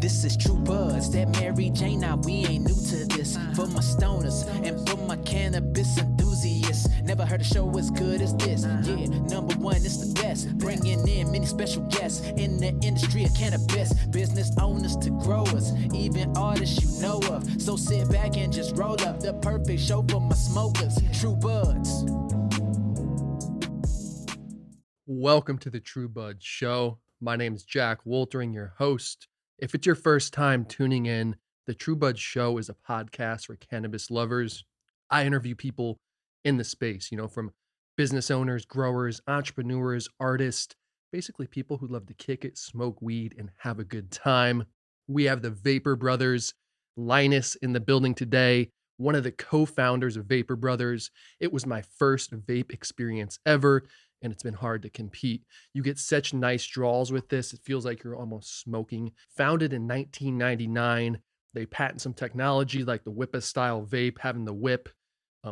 This is True Buds, that Mary Jane, now we ain't new to this. For my stoners and for my cannabis enthusiasts, never heard a show as good as this. Yeah, number one, it's the best. Bringing in many special guests in the industry of cannabis. Business owners to growers, even artists you know of. So sit back and just roll up the perfect show for my smokers. True Buds. Welcome to the True Bud Show. My name is Jack Woltering, your host. If it's your first time tuning in, the True Bud Show is a podcast for cannabis lovers. I interview people in the space, from business owners, growers, entrepreneurs, artists, basically people who love to kick it, smoke weed, and have a good time. We have the Vapor Brothers, Linus in the building today, one of the co-founders of Vapor Brothers. It was my first vape experience ever, and it's been hard to compete. You get such nice draws with this. It feels like you're almost smoking. Founded in 1999, they patent some technology like the Whippa style vape, having the whip,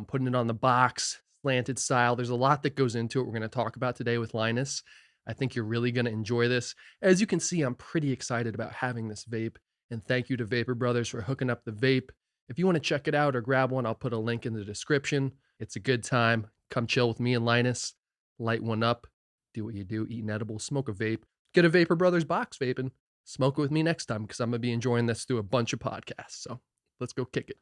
putting it on the box, slanted style. There's a lot that goes into it. We're going to talk about today with Linus. I think you're really going to enjoy this. As you can see, I'm pretty excited about having this vape, and thank you to Vapor Brothers for hooking up the vape. If you want to check it out or grab one, I'll put a link in the description. It's a good time. Come chill with me and Linus. Light one up, do what you do, eat an edible, smoke a vape, get a Vapor Brothers box vape, and smoke it with me next time because I'm going to be enjoying this through a bunch of podcasts. So let's go kick it.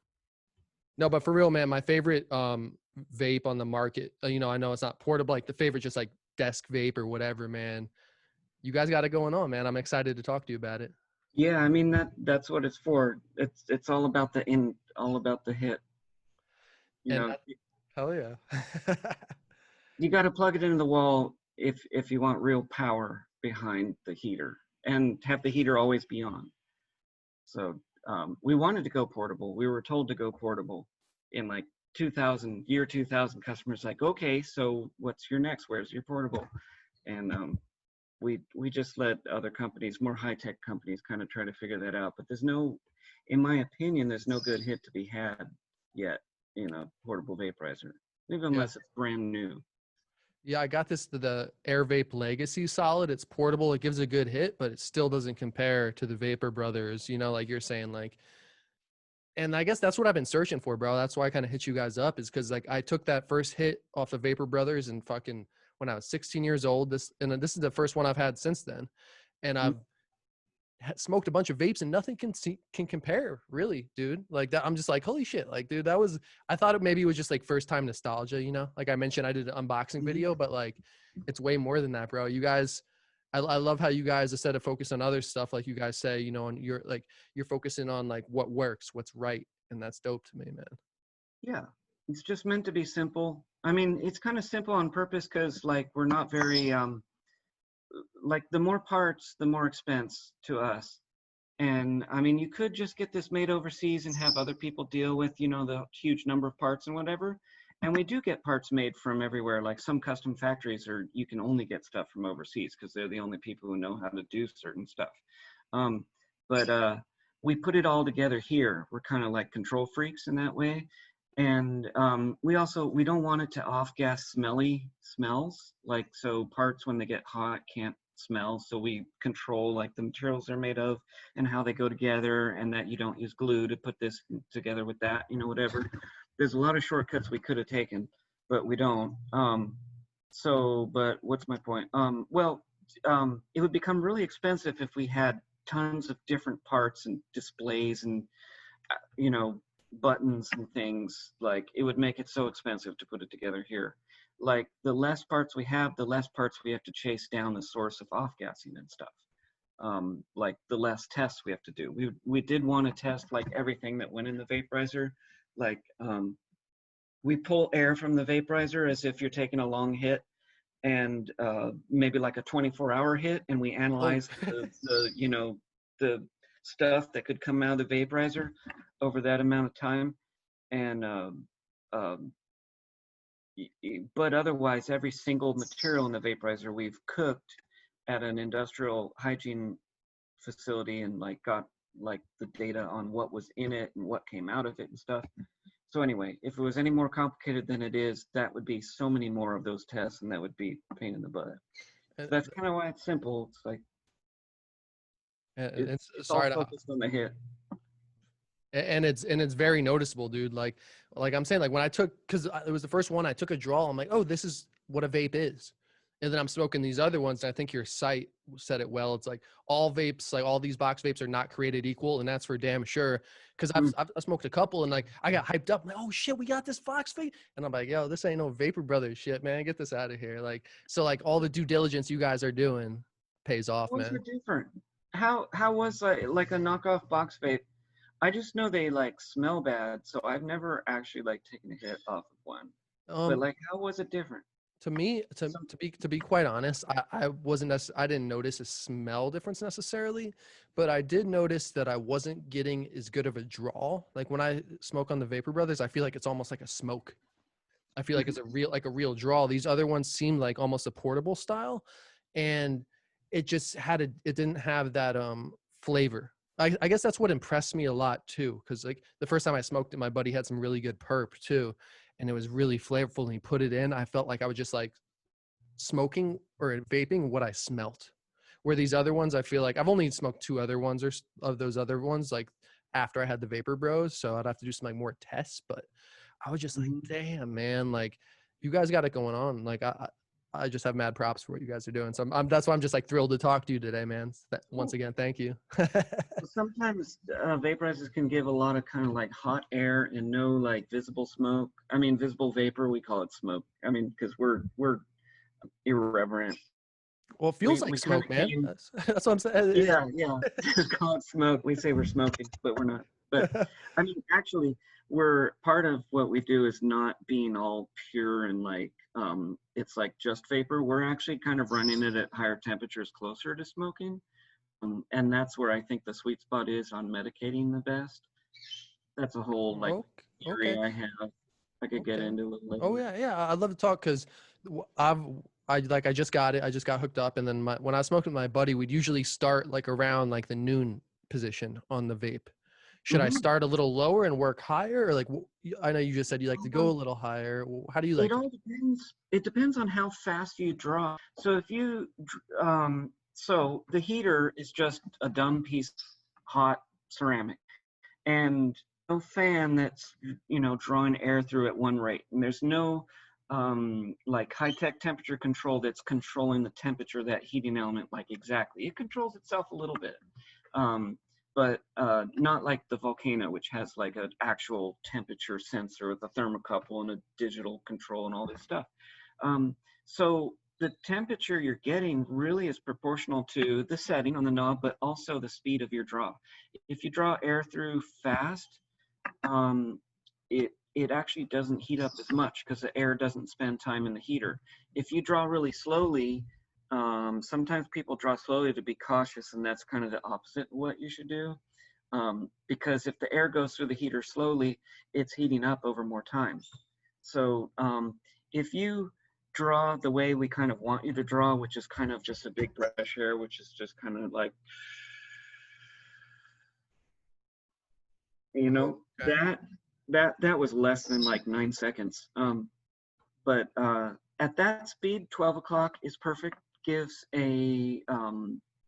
No, but for real, man, my favorite vape on the market, I know it's not portable, like the favorite just like desk vape or whatever, man. You guys got it going on, man. I'm excited to talk to you about it. Yeah, I mean that's what it's for. It's all about the hit. Hell yeah. You got to plug it into the wall if you want real power behind the heater, and have the heater always be on. So we wanted to go portable. We were told to go portable in like 2000. Customers like, okay, so what's your next? Where's your portable? And we just let other companies, more high-tech companies, kind of try to figure that out. But in my opinion, there's no good hit to be had yet in a portable vaporizer, even unless it's brand new. Yeah, I got the Air Vape Legacy Solid. It's portable. It gives a good hit, but it still doesn't compare to the Vapor Brothers, like you're saying, and I guess that's what I've been searching for, bro. That's why I kind of hit you guys up, is because I took that first hit off the Vapor Brothers and fucking when I was 16 years old. This is the first one I've had since then. And I've smoked a bunch of vapes and nothing can compare, really, dude. Like that, I'm just like, holy shit. Like, dude, I thought maybe it was just like first time nostalgia, like I mentioned, I did an unboxing video, but like it's way more than that, bro. You guys, I love how you guys, instead of focus on other stuff, like you guys say, and you're focusing on like what works, what's right. And that's dope to me, man. Yeah. It's just meant to be simple. I mean, it's kind of simple on purpose because like we're not very, like the more parts, the more expense to us. And I mean, you could just get this made overseas and have other people deal with, the huge number of parts and whatever. And we do get parts made from everywhere. Like some custom factories you can only get stuff from overseas because they're the only people who know how to do certain stuff. But we put it all together here. We're kind of like control freaks in that way. And we don't want it to off-gas smelly smells. Like, so parts when they get hot can't smell. So we control like the materials they're made of and how they go together, and that you don't use glue to put this together with that, whatever. There's a lot of shortcuts we could have taken, but we don't. But what's my point? It would become really expensive if we had tons of different parts and displays and, buttons and things. Like, it would make it so expensive to put it together here. Like, the less parts we have, the less parts we have to chase down the source of off-gassing and stuff. Like the less tests we have to do. We did want to test like everything that went in the vaporizer. Like we pull air from the vaporizer as if you're taking a long hit, and maybe like a 24-hour hit, and we analyze the stuff that could come out of the vaporizer over that amount of time. And but otherwise, every single material in the vaporizer we've cooked at an industrial hygiene facility and like got like the data on what was in it and what came out of it and stuff. So anyway, if it was any more complicated than it is, that would be so many more of those tests, and that would be a pain in the butt. So that's kind of why it's simple. It's like, And It's all sorry to, focused on the hit. and it's very noticeable, dude. Like I'm saying, like when I took, because it was the first one I took a draw, I'm like, oh, this is what a vape is. And then I'm smoking these other ones, and I think your site said it well. It's like all vapes, like all these box vapes are not created equal, and that's for damn sure. Because I've smoked a couple, and like I got hyped up, I'm like, oh shit, we got this Fox vape, and I'm like, yo, this ain't no Vapor Brothers shit, man. Get this out of here. Like, so like all the due diligence you guys are doing pays off, How was man. it different? How was like a knockoff box vape? I just know they like smell bad, so I've never actually like taken a hit off of one. But Um, like, how was it different? to me, Some, to be quite honest, I wasn't I didn't notice a smell difference necessarily, but I did notice that I wasn't getting as good of a draw. Like when I smoke on the Vapor Brothers, I feel like it's almost like a smoke. I feel like it's a real draw. These other ones seem like almost a portable style, and it just it didn't have that flavor. I guess that's what impressed me a lot too, because like the first time I smoked it, my buddy had some really good perp too, and it was really flavorful. And he put it in, I felt like I was just like smoking or vaping what I smelt. Where these other ones, I feel like I've only smoked two other ones or of those other ones, like after I had the Vapor Bros, so I'd have to do some like more tests. But I was just like, Mhm. damn, man, like you guys got it going on. Like I just have mad props for what you guys are doing. So that's why I'm just like thrilled to talk to you today, man. Once again, thank you. Sometimes vaporizers can give a lot of kind of like hot air and no like visible smoke. I mean, visible vapor. We call it smoke. I mean, because we're irreverent. Well, it feels like We kind smoke, of man. came. That's what I'm saying. Yeah. Just call it smoke. We say we're smoking, but we're not. But I mean, actually, we're part of what we do is not being all pure and like it's like just vapor. We're actually kind of running it at higher temperatures, closer to smoking. And that's where I think the sweet spot is on medicating the best. That's a whole like Okay. theory Okay. I have. I could get Okay. into a little Oh later. yeah, yeah. I'd love to talk because I just got it. I just got hooked up, and then when I was smoking with my buddy, we'd usually start like around like the noon position on the vape. Should I Hmm. start a little lower and work higher, or like I know you just said you like to go a little higher. How do you like It to? all depends. It depends on how fast you draw. So if you, so the heater is just a dumb piece of hot ceramic, and no fan that's drawing air through at one rate, and there's no like high-tech temperature control that's controlling the temperature of that heating element like exactly. It controls itself a little bit, um, but not like the volcano, which has like an actual temperature sensor with a thermocouple and a digital control and all this stuff. So the temperature you're getting really is proportional to the setting on the knob, but also the speed of your draw. If you draw air through fast, um, it actually doesn't heat up as much because the air doesn't spend time in the heater. If you draw really slowly, sometimes people draw slowly to be cautious, and that's kind of the opposite of what you should do. Because if the air goes through the heater slowly, it's heating up over more time. So if you draw the way we kind of want you to draw, which is kind of just a big brush air, which is just kind of like, Okay. that was less than like 9 seconds. But at that speed, 12 o'clock is perfect. Gives a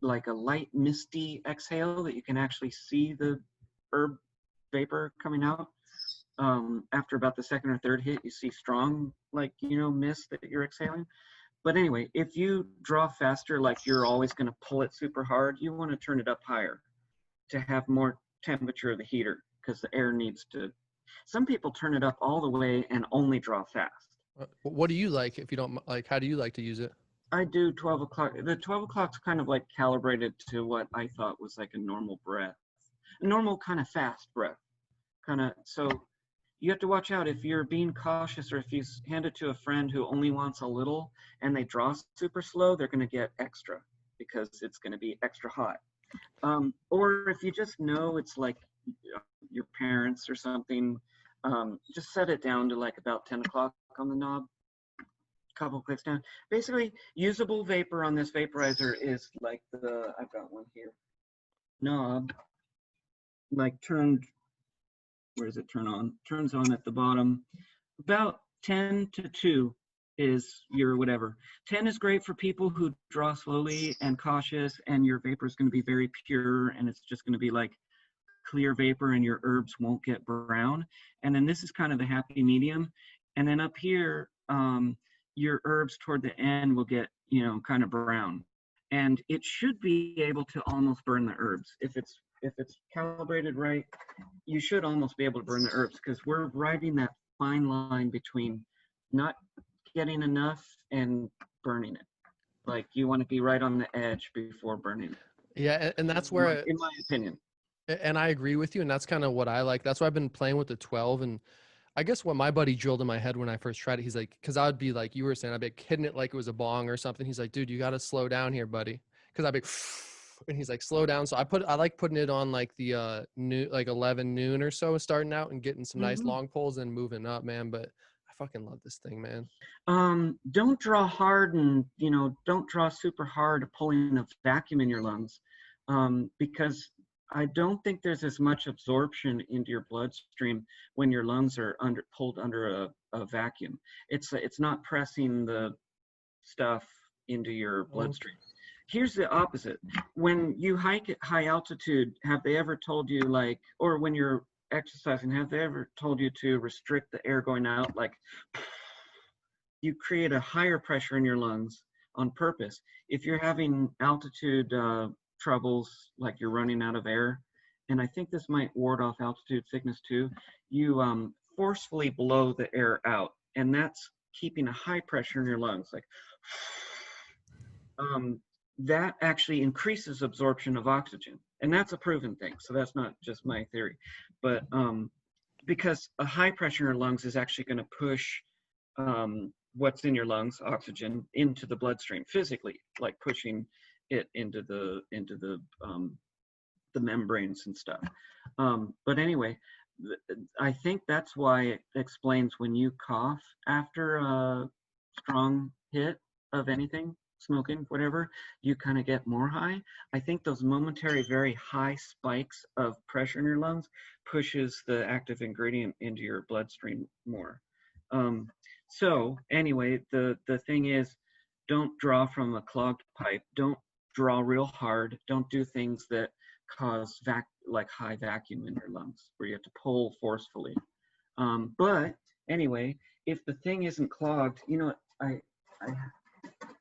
like a light misty exhale that you can actually see the herb vapor coming out. After about the second or third hit, you see strong like mist that you're exhaling. But anyway, if you draw faster, like you're always going to pull it super hard, you want to turn it up higher to have more temperature of the heater because the air needs to. Some people turn it up all the way and only draw fast. What do you like if you don't like? How do you like to use it? I do 12 o'clock. The 12 o'clock's kind of like calibrated to what I thought was like a normal breath, a normal kind of fast breath. Kind of, so you have to watch out if you're being cautious or if you hand it to a friend who only wants a little and they draw super slow, they're going to get extra because it's going to be extra hot. Or if you just know it's like your parents or something, just set it down to like about 10 o'clock on the knob, couple clicks down. Basically, usable vapor on this vaporizer is like I've got one here, knob, like turned, where does it turn on? Turns on at the bottom, about 10 to 2 is your whatever. 10 is great for people who draw slowly and cautious, and your vapor is going to be very pure, and it's just going to be like clear vapor, and your herbs won't get brown. And then this is kind of the happy medium. And then up here, your herbs toward the end will get, you know, kind of brown. And it should be able to almost burn the herbs. If it's calibrated right, you should almost be able to burn the herbs, because we're riding that fine line between not getting enough and burning it. Like you want to be right on the edge before burning it. Yeah, and that's where, in my opinion. and I agree with you, and that's kind of what I like. That's why I've been playing with the 12. And I guess what my buddy drilled in my head when I first tried it, he's like, because I would be like you were saying, I'd be hitting it like it was a bong or something. He's like, dude, you got to slow down here, buddy. Because I'd be, and he's like, slow down. So I like putting it on like the new, like 11 noon or so, starting out and getting some nice long pulls and moving up, man. But I fucking love this thing, man. Don't draw hard, and don't draw super hard, pulling a vacuum in your lungs, because I don't think there's as much absorption into your bloodstream when your lungs are pulled under a vacuum. It's not pressing the stuff into your bloodstream. Here's the opposite. When you hike at high altitude, have they ever told you, like, or when you're exercising, have they ever told you to restrict the air going out? Like, you create a higher pressure in your lungs on purpose. If you're having altitude troubles, like you're running out of air, and I think this might ward off altitude sickness too, you forcefully blow the air out, and that's keeping a high pressure in your lungs. Like, that actually increases absorption of oxygen, and that's a proven thing. So that's not just my theory, but because a high pressure in your lungs is actually going to push what's in your lungs, oxygen, into the bloodstream physically, like pushing it into the membranes and stuff. But anyway, I think that's why it explains when you cough after a strong hit of anything, smoking, whatever, you kind of get more high. I think those momentary, very high spikes of pressure in your lungs pushes the active ingredient into your bloodstream more. So anyway, the thing is, don't draw from a clogged pipe. Don't draw real hard. Don't do things that cause like high vacuum in your lungs where you have to pull forcefully. But anyway, if the thing isn't clogged, I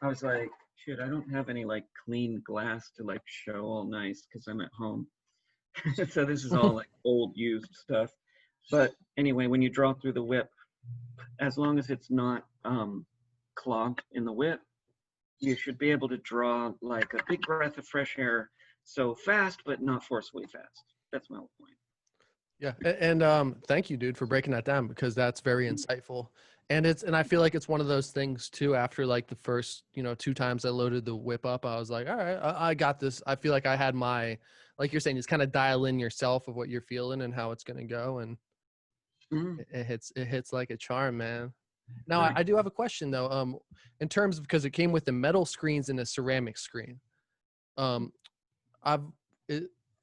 was like, shit, I don't have any like clean glass to like show all nice because I'm at home. So this is all like old used stuff. But anyway, when you draw through the whip, as long as it's not clogged in the whip, you should be able to draw like a big breath of fresh air, so fast but not forcefully fast. That's my whole point. Yeah, and thank you, dude, for breaking that down, because that's very insightful. And I feel like it's one of those things too. After like the first 2 times I loaded the whip up, I was like, all right, I got this. I feel like I had my, like you're saying, just kind of dial in yourself of what you're feeling and how it's gonna go, and it hits like a charm, man. Now, I do have a question though. In terms of, because it came with the metal screens and a ceramic screen. I've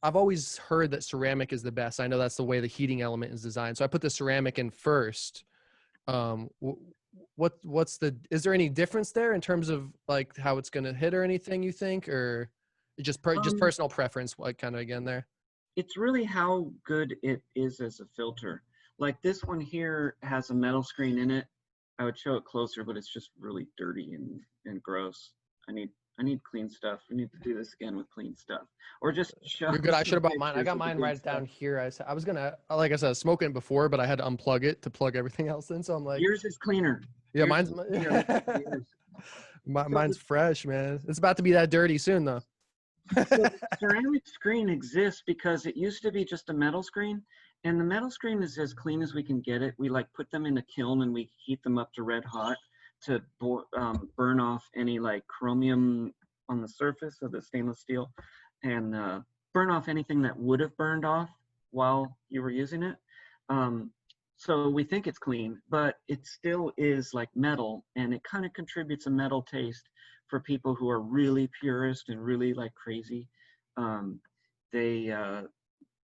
always heard that ceramic is the best. I know that's the way the heating element is designed. So I put the ceramic in first. Is there any difference there in terms of like how it's going to hit or anything, you think, or just personal preference, like kind of again there? It's really how good it is as a filter. Like this one here has a metal screen in it. I would show it closer, but it's just really dirty and gross. I need clean stuff. We need to do this again with clean stuff, or just show. You're good. I should have brought mine. I got mine right down here. I was gonna, like I said, I was smoking before, but I had to unplug it to plug everything else in. So I'm like, yours is cleaner. Yeah, mine's fresh, man. It's about to be that dirty soon, though. So the ceramic screen exists because it used to be just a metal screen, and the metal screen is as clean as we can get it. We like put them in a kiln and we heat them up to red hot to burn off any like chromium on the surface of the stainless steel, and burn off anything that would have burned off while you were using it. So we think it's clean, but it still is like metal, and it kind of contributes a metal taste for people who are really purist and really like crazy.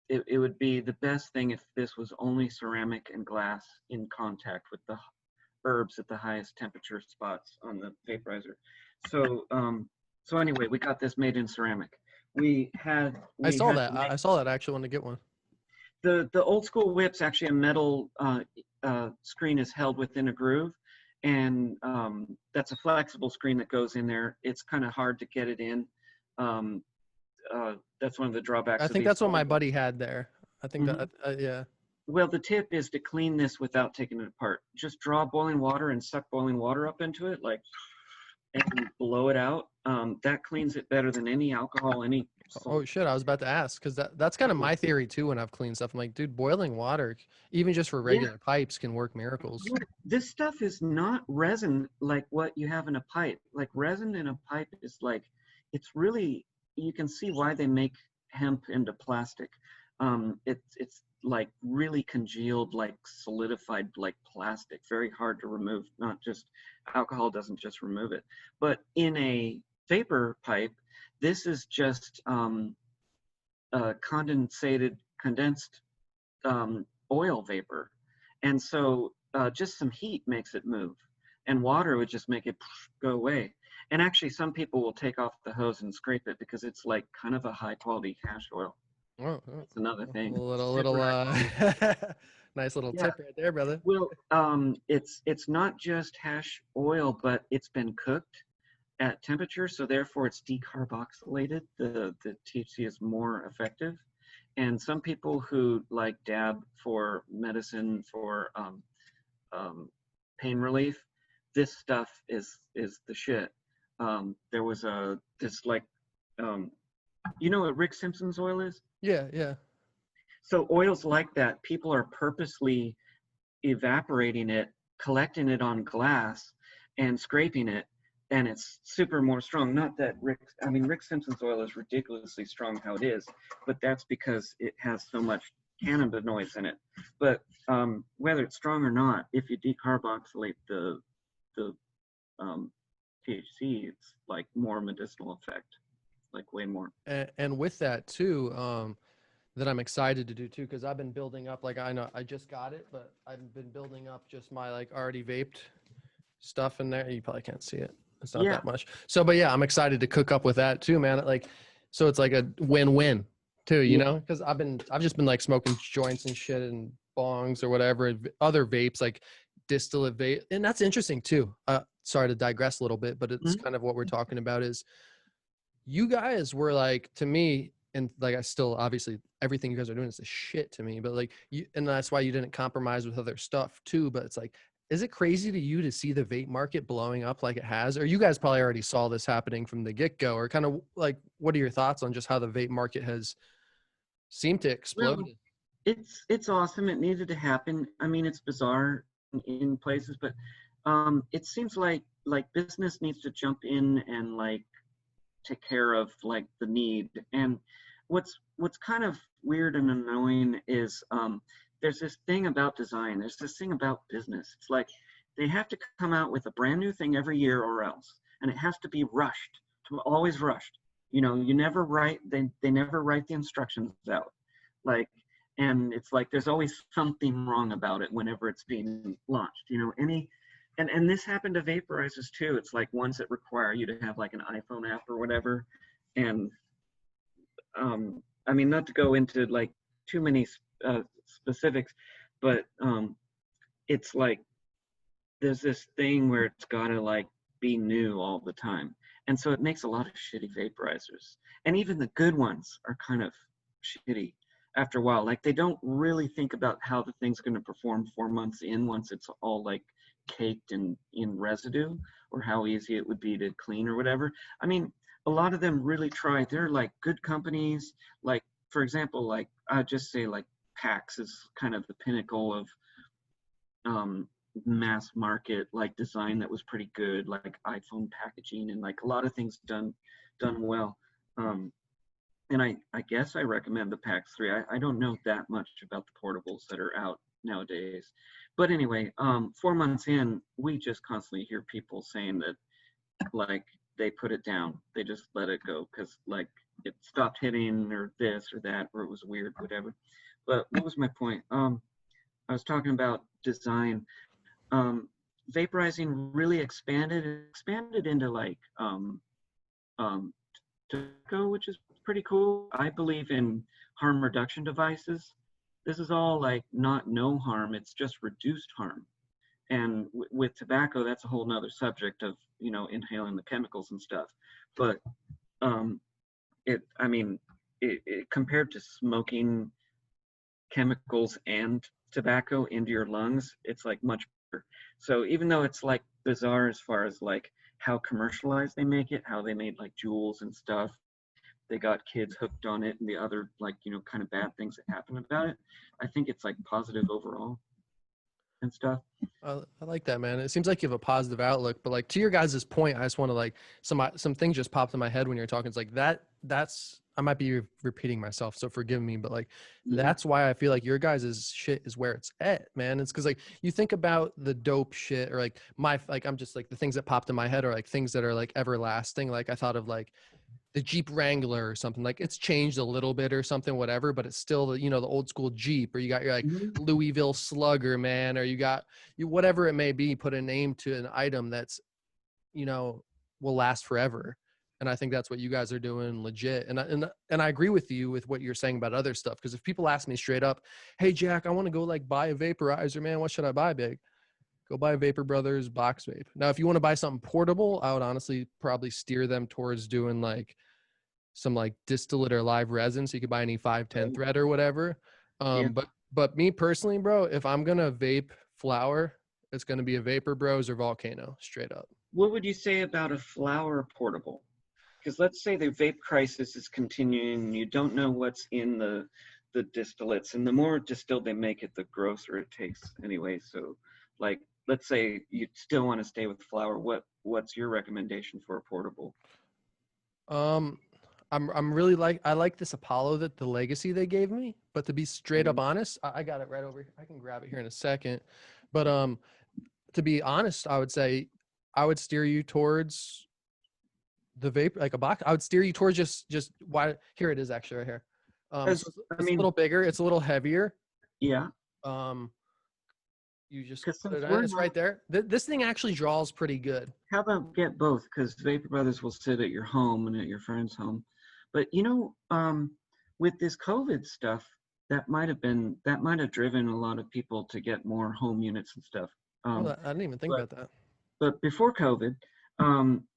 It would be the best thing if this was only ceramic and glass in contact with herbs at the highest temperature spots on the vaporizer. So anyway, we got this made in ceramic. We had I saw to that. make, I saw that. I actually want to get one. the old school whip's actually a metal screen is held within a groove, and that's a flexible screen that goes in there. It's kind of hard to get it in. Um, that's one of the drawbacks I of think these that's what my portables. buddy had there. I think Mhm. that, yeah. Well, the tip is to clean this without taking it apart. Just draw boiling water and suck boiling water up into it, like, and blow it out. That cleans it better than any alcohol, any salt. Oh shit, I was about to ask because that's kind of my theory too. When I've cleaned stuff, I'm like, dude, boiling water, even just for Yeah. regular pipes, can work miracles. This stuff is not resin like what you have in a pipe. Like resin in a pipe is like, it's really, you can see why they make hemp into plastic. It's like really congealed, like solidified, like plastic, very hard to remove. Not just alcohol doesn't just remove it, but in a vapor pipe, this is just condensed oil vapor, and so just some heat makes it move, and water would just make it go away. And actually, some people will take off the hose and scrape it because it's like kind of a high quality hash oil. Oh, That's another thing. a little, Super high quality. nice little Yeah. tip right there, brother. Well, it's not just hash oil, but it's been cooked at temperature, so therefore it's decarboxylated. The THC is more effective. And some people who like dab for medicine for pain relief, this stuff is the shit. There was you know what Rick Simpson's oil is? Yeah, yeah. So oils like that, people are purposely evaporating it, collecting it on glass, and scraping it, and it's super more strong. Not that Rick Simpson's oil is ridiculously strong how it is, but that's because it has so much cannabinoids in it. But whether it's strong or not, if you decarboxylate the THC, it's like more medicinal effect, like way more. And with that too, that I'm excited to do too, because I've been building up. Like I know I just got it, but I've been building up just my like already vaped stuff in there. You probably can't see it. It's not Yeah. that much. So, but yeah, I'm excited to cook up with that too, man. Like, so it's like a win-win too, you Yeah. know? Because I've just been like smoking joints and shit and bongs or whatever, other vapes like distillate vape, and that's interesting too. Sorry to digress a little bit, but it's kind of what we're talking about. Is you guys were like, to me, and like I still obviously everything you guys are doing is a shit to me, but like you, and that's why you didn't compromise with other stuff too. But it's like, is it crazy to you to see the vape market blowing up like it has? Or you guys probably already saw this happening from the get-go, or kind of like, what are your thoughts on just how the vape market has seemed to explode? Well, it's awesome. It needed to happen. I mean, it's bizarre in places, but it seems like business needs to jump in and like take care of like the need. And what's kind of weird and annoying is there's this thing about design. There's this thing about business. It's like they have to come out with a brand new thing every year or else, and it has to be rushed, always rushed. You know, you never write. They never write the instructions out. Like, and it's like there's always something wrong about it whenever it's being launched. You know, and this happened to vaporizers too. It's like ones that require you to have like an iPhone app or whatever. And I mean, not to go into like too many specifics, but it's like there's this thing where it's gotta like be new all the time. And so it makes a lot of shitty vaporizers. And even the good ones are kind of shitty after a while. Like they don't really think about how the thing's gonna perform 4 months in once it's all like caked in residue, or how easy it would be to clean or whatever. I mean, a lot of them really try. They're like good companies. Like, for example, like I just say like PAX is kind of the pinnacle of mass market like design that was pretty good, like iPhone packaging and like a lot of things done well. And I guess I recommend the PAX 3. I don't know that much about the portables that are out nowadays. But anyway, 4 months in, we just constantly hear people saying that like they put it down. They just let it go because like it stopped hitting or this or that, or it was weird, whatever. But what was my point? I was talking about design. vaporizing really expanded into like tobacco, which is pretty cool. I believe in harm reduction devices. This is all like not no harm, it's just reduced harm. And with tobacco, that's a whole nother subject of, you know, inhaling the chemicals and stuff. But um, I mean, compared to smoking chemicals and tobacco into your lungs, it's like much better. So even though it's like bizarre as far as like how commercialized they make it, how they made like jewels and stuff, they got kids hooked on it and the other like, you know, kind of bad things that happen about it, I think it's like positive overall and stuff. I like that, man. It seems like you have a positive outlook, but like to your guys' point, I just want to like some things just popped in my head when you're talking. It's like that's I might be repeating myself, so forgive me, but like that's why I feel like your guys' shit is where it's at, man. It's because like you think about the dope shit or like I'm just like the things that popped in my head are like things that are like everlasting. Like I thought of like the Jeep Wrangler or something. Like it's changed a little bit or something, whatever, but it's still, you know, the old school Jeep, or you got your like Louisville Slugger, man, or you got you, whatever it may be, put a name to an item that's, you know, will last forever. And I think that's what you guys are doing legit. And I agree with you with what you're saying about other stuff. Cause if people ask me straight up, hey Jack, I want to go like buy a vaporizer, man, what should I buy, big? Go buy Vapor Brothers box vape. Now, if you want to buy something portable, I would honestly probably steer them towards doing like some like distillate or live resin, so you could buy any 510 thread or whatever. Yeah. But me personally, bro, if I'm gonna vape flower, it's gonna be a Vapor Bros or Volcano, straight up. What would you say about a flower portable? Because let's say the vape crisis is continuing and you don't know what's in the distillates, and the more distilled they make it, the grosser it tastes anyway. So like let's say you still want to stay with flower, what's your recommendation for a portable? Um, I'm really like I like this Apollo, that the Legacy they gave me, but to be straight up honest, I got it right over here. I can grab it here in a second. But to be honest, I would say I would steer you towards the vape, like a box. I would steer you towards just why here it is actually right here. So Because it's a little bigger, it's a little heavier. yeah, Um, you just because put it since on, we're it's not, right there. This thing actually draws pretty good. how about get both? Because Vapor Brothers will sit at your home and at your friend's home. But you know, with this COVID stuff, that might have driven a lot of people to get more home units and stuff. Oh, Um, I didn't even think but about that. but before COVID,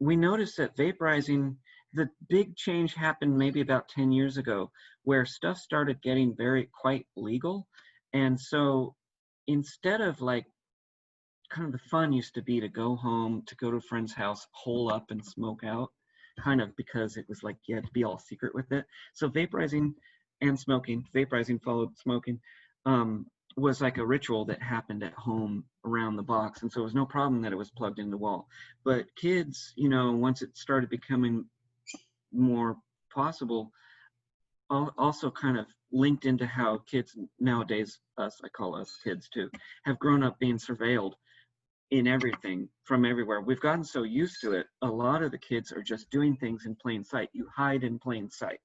we noticed that vaporizing, the big change happened maybe about 10 years ago, where stuff started getting quite legal. And so instead of like kind of the fun used to be to go home, to go to a friend's house, hole up and smoke out, kind of because it was like you had to be all secret with it. So vaporizing and smoking, vaporizing followed smoking, was like a ritual that happened at home around the box. And so it was no problem that it was plugged in the wall. But kids, you know, once it started becoming more possible, also kind of linked into how kids nowadays, I call us kids too, have grown up being surveilled in everything from everywhere. We've gotten so used to it. A lot of the kids are just doing things in plain sight. You hide in plain sight.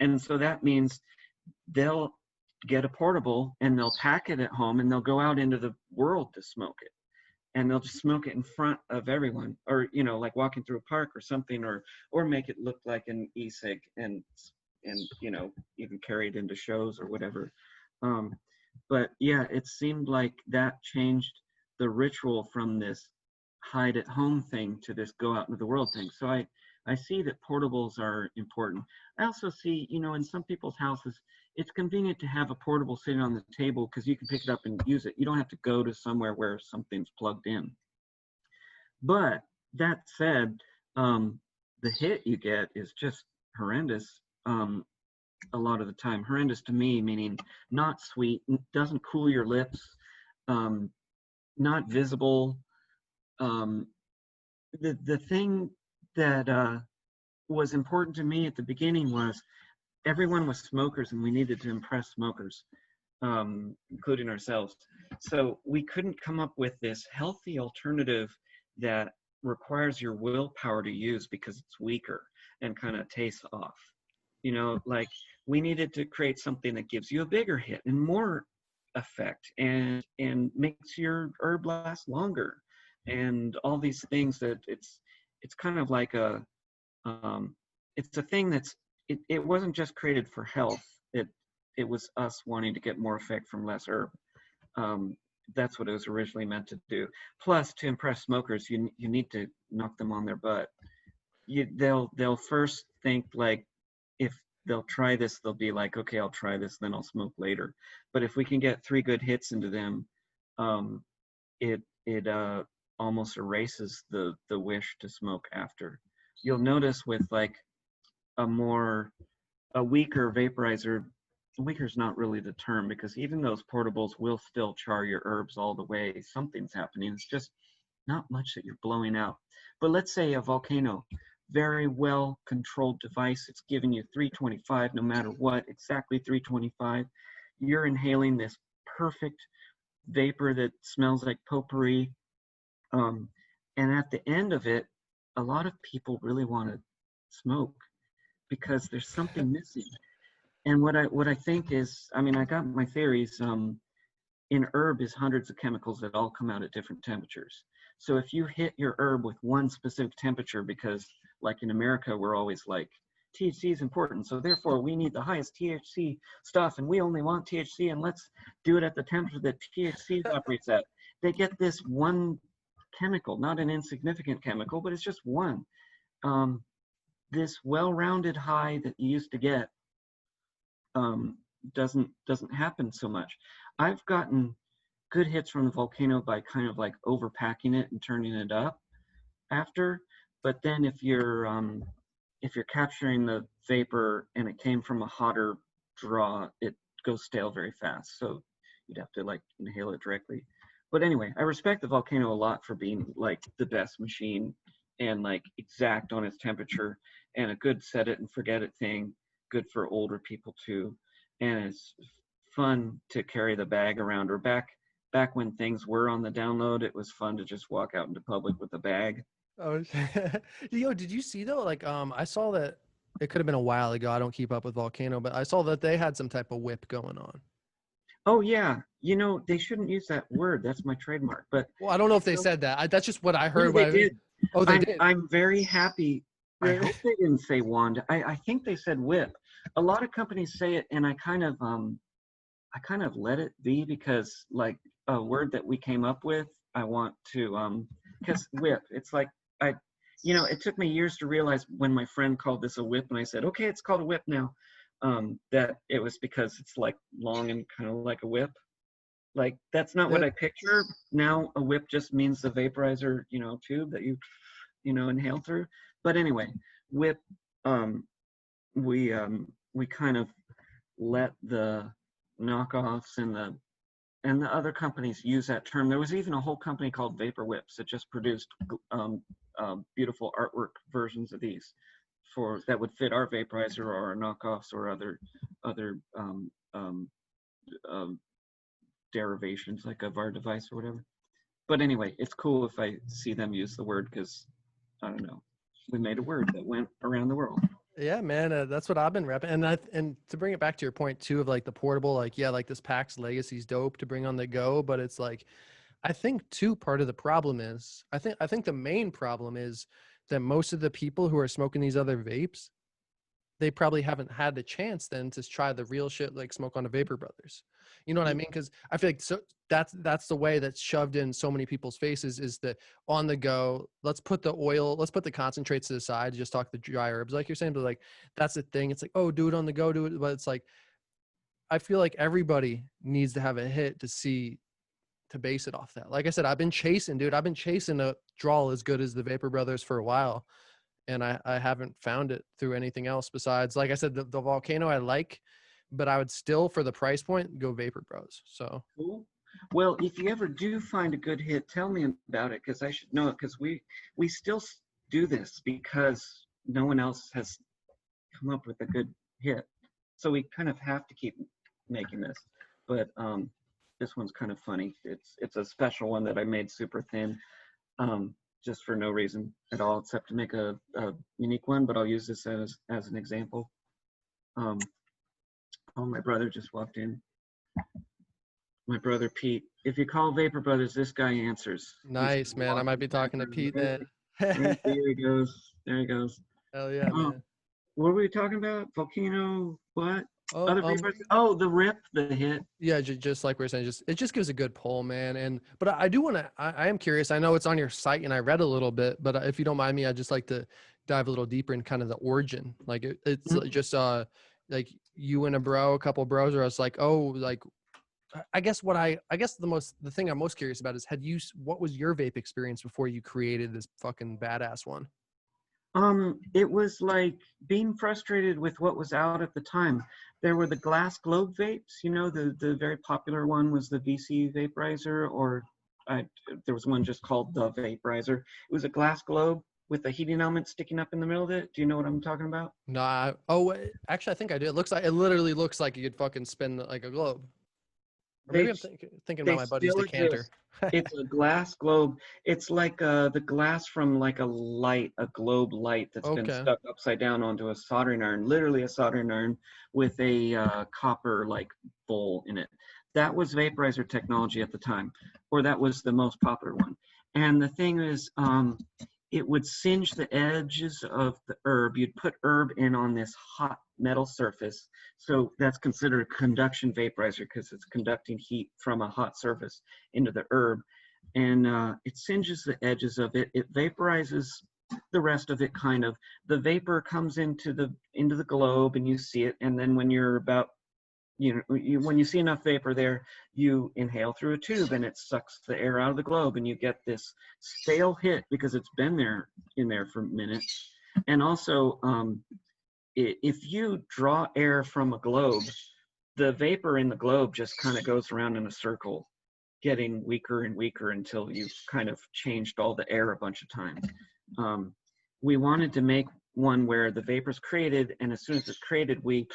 And so that means they'll get a portable and they'll pack it at home and they'll go out into the world to smoke it. And they'll just smoke it in front of everyone, or, you know, like walking through a park or something, or make it look like an e-cig and, you know, even carry it into shows or whatever. But yeah, it seemed like that changed the ritual from this hide at home thing to this go out into the world thing. So I see that portables are important. I also see, you know, in some people's houses, it's convenient to have a portable sitting on the table because you can pick it up and use it. You don't have to go to somewhere where something's plugged in. But that said, the hit you get is just horrendous. A lot of the time, horrendous to me, meaning not sweet, doesn't cool your lips, not visible. The thing that was important to me at the beginning was everyone was smokers and we needed to impress smokers, including ourselves. So we couldn't come up with this healthy alternative that requires your willpower to use because it's weaker and kind of tastes off. You know, like we needed to create something that gives you a bigger hit and more effect, and makes your herb last longer, and all these things that it's kind of like it's a thing that's it wasn't just created for health. It was us wanting to get more effect from less herb. That's what it was originally meant to do. Plus, to impress smokers, you need to knock them on their butt. They'll first think like, if they'll try this, they'll be like, okay, I'll try this, then I'll smoke later. But if we can get 3 good hits into them, it almost erases the wish to smoke after. You'll notice with like a weaker vaporizer, weaker's not really the term, because even those portables will still char your herbs all the way. Something's happening. It's just not much that you're blowing out. But let's say a Volcano, very well controlled device. It's giving you 325 no matter what, exactly 325. You're inhaling this perfect vapor that smells like potpourri. And at the end of it, a lot of people really want to smoke because there's something missing. And what I think is, I mean, I got my theories. In herb is hundreds of chemicals that all come out at different temperatures. So if you hit your herb with one specific temperature, because like in America, we're always like, THC is important, so therefore we need the highest THC stuff, and we only want THC, and let's do it at the temperature that THC operates at. They get this one chemical, not an insignificant chemical, but it's just one. This well-rounded high that you used to get doesn't happen so much. I've gotten good hits from the Volcano by kind of like overpacking it and turning it up after. But then if you're capturing the vapor and it came from a hotter draw, it goes stale very fast. So you'd have to like inhale it directly. But anyway, I respect the Volcano a lot for being like the best machine and like exact on its temperature, and a good set it and forget it thing. Good for older people too. And it's fun to carry the bag around. Or back when things were on the download, it was fun to just walk out into public with a bag. Oh, yo, did you see though? Like, I saw that it could have been a while ago. I don't keep up with Volcano, but I saw that they had some type of whip going on. Oh yeah, you know, they shouldn't use that word. That's my trademark. But well, I don't know if they said that. That's just what I heard. They did. Oh, they did. I'm very happy. I hope they didn't say wand. I think they said whip. A lot of companies say it, and I kind of let it be, because like a word that we came up with, I want to because whip. It's like it took me years to realize when my friend called this a whip, and I said, okay, it's called a whip now. That it was because it's like long and kind of like a whip. Like that's not what I picture. Now a whip just means the vaporizer, tube that you inhale through. But anyway, whip, we kind of let the knockoffs and the other companies use that term. There was even a whole company called Vapor Whips that just produced beautiful artwork versions of these that would fit our vaporizer or our knockoffs or other derivations like of our device or whatever. But anyway, it's cool if I see them use the word, because I don't know, we made a word that went around the world. Yeah, man, that's what I've been repping. And to bring it back to your point too of like the portable, like like this PAX Legacy's dope to bring on the go, but it's like, I think too, part of the problem is, I think the main problem is that most of the people who are smoking these other vapes, they probably haven't had the chance then to try the real shit, like Smoke on the Vapor Brothers. You know what I mean? Because I feel like that's the way that's shoved in so many people's faces, is that on the go, let's put the concentrates to the side, just talk the dry herbs, like you're saying, but like that's the thing. It's like, oh, do it on the go, do it. But it's like, I feel like everybody needs to have a hit to base it off that. Like I said, I've been chasing a draw as good as the Vapor Brothers for a while. And I haven't found it through anything else besides, like I said, the Volcano I like, but I would still, for the price point, go Vapor Bros. So cool. Well, if you ever do find a good hit, tell me about it, because I should know it, because we still do this because no one else has come up with a good hit. So we kind of have to keep making this. But this one's kind of funny. It's a special one that I made super thin. Just for no reason at all, except to make a unique one, but I'll use this as an example. Oh, my brother just walked in. my brother Pete. If you call Vapor Brothers, this guy answers. Nice, man. I might be talking to Pete then. There he goes. There he goes. Hell yeah, man. What were we talking about? Volcano, what? Oh, Other vapors? Oh, the rip, the hit. yeah, just like we are saying, it just gives a good pull, man. But I do want to. I am curious. I know it's on your site, and I read a little bit. But if you don't mind me, I'd just like to dive a little deeper in kind of the origin. Like it's just like you and a couple bros, or it's like, oh, like I guess the thing I'm most curious about is what was your vape experience before you created this fucking badass one? It was like being frustrated with what was out at the time. There were the glass globe vapes, the very popular one was the VC vaporizer, or there was one just called the vaporizer. It was a glass globe with a heating element sticking up in the middle of it. Do you know what I'm talking about? No. Actually, I think I do. It literally looks like you could fucking spin like a globe. Or maybe I'm thinking about my buddy's decanter. It's a glass globe. It's like the glass from like a globe light that's been stuck upside down onto a soldering iron, literally a soldering iron with a copper like bowl in it. That was vaporizer technology at the time, or that was the most popular one. And the thing is, it would singe the edges of the herb. You'd put herb in on this hot metal surface. So that's considered a conduction vaporizer because it's conducting heat from a hot surface into the herb. And it singes the edges of it. It vaporizes the rest of it, kind of. The vapor comes into the globe and you see it. And then when you're about, when you see enough vapor there, you inhale through a tube and it sucks the air out of the globe and you get this stale hit because it's been in there for minutes. And also, if you draw air from a globe, the vapor in the globe just kind of goes around in a circle, getting weaker and weaker until you've kind of changed all the air a bunch of times. We wanted to make one where the vapor's created, and as soon as it's created, we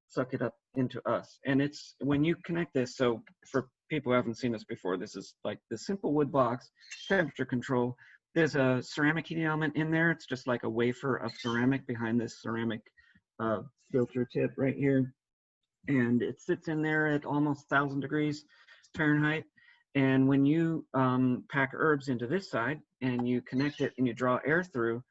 suck it up into us. And it's when you connect this, so for people who haven't seen this before, this is like the simple wood box, temperature control. There's a ceramic heating element in there. It's just like a wafer of ceramic behind this ceramic filter tip right here. And it sits in there at almost 1,000 degrees Fahrenheit. And when you pack herbs into this side and you connect it and you draw air through,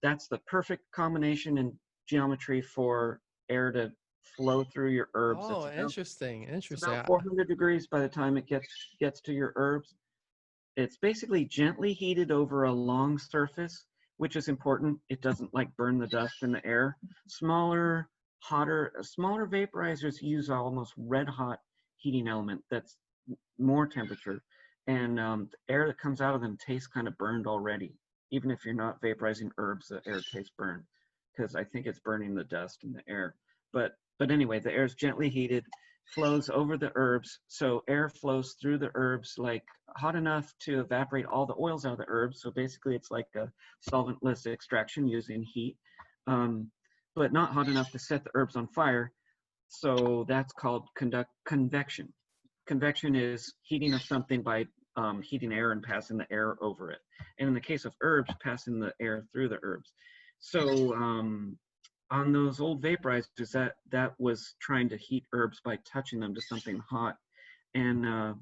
that's the perfect combination and geometry for air to flow through your herbs. Oh, interesting. It's about 400 degrees by the time it gets to your herbs. It's basically gently heated over a long surface, which is important. It doesn't like burn the dust in the air. Smaller vaporizers use almost red hot heating element that's more temperature, and the air that comes out of them tastes kind of burned already. Even if you're not vaporizing herbs, the air tastes burned because I think it's burning the dust in the air. But anyway, the air is gently heated, flows over the herbs. So air flows through the herbs like hot enough to evaporate all the oils out of the herbs. So basically it's like a solventless extraction using heat, but not hot enough to set the herbs on fire. So that's called convection. Convection is heating of something by heating air and passing the air over it. And in the case of herbs, passing the air through the herbs. So on those old vaporizers, that was trying to heat herbs by touching them to something hot. And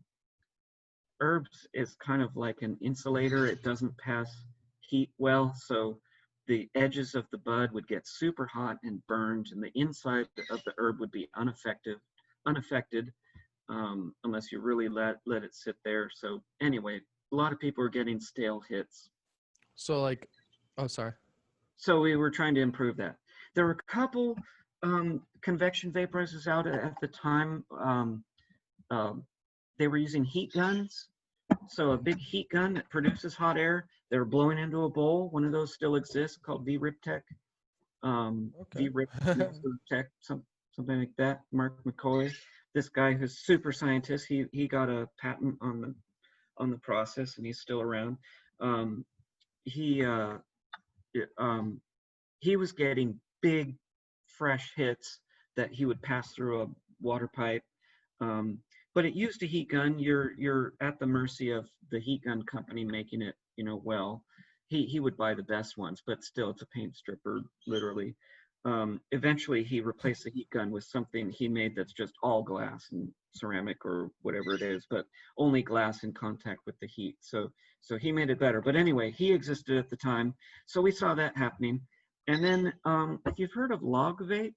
herbs is kind of like an insulator. It doesn't pass heat well, so the edges of the bud would get super hot and burned, and the inside of the herb would be unaffected unless you really let it sit there. So anyway, a lot of people are getting stale hits. So like, oh, sorry. So we were trying to improve that. There were a couple convection vaporizers out at the time. They were using heat guns. So a big heat gun that produces hot air. They were blowing into a bowl. One of those still exists called V-Rip Tech. V-Rip Tech, something like that. Mark McCoy, this guy who's super scientist, he got a patent on the process, and he's still around. He was getting big, fresh hits that he would pass through a water pipe. But it used a heat gun. You're at the mercy of the heat gun company making it, well. He would buy the best ones, but still, it's a paint stripper, literally. Eventually he replaced the heat gun with something he made that's just all glass and ceramic or whatever it is, but only glass in contact with the heat. So he made it better. But anyway, he existed at the time. So we saw that happening. And then if you've heard of log vapes,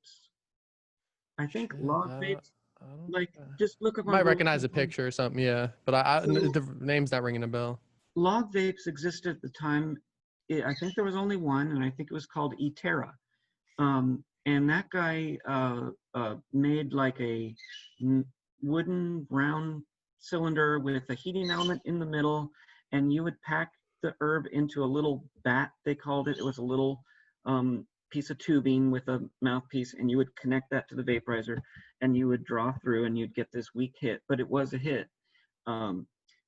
I think log vapes, I don't, like just look up on might Google. recognize a picture or something, yeah. But the name's not ringing a bell. Log vapes existed at the time. I think there was only one, and I think it was called Eterra. And that guy made like a wooden round cylinder with a heating element in the middle, and you would pack the herb into a little bat, they called it. It was a little piece of tubing with a mouthpiece, and you would connect that to the vaporizer, and you would draw through, and you'd get this weak hit, but it was a hit.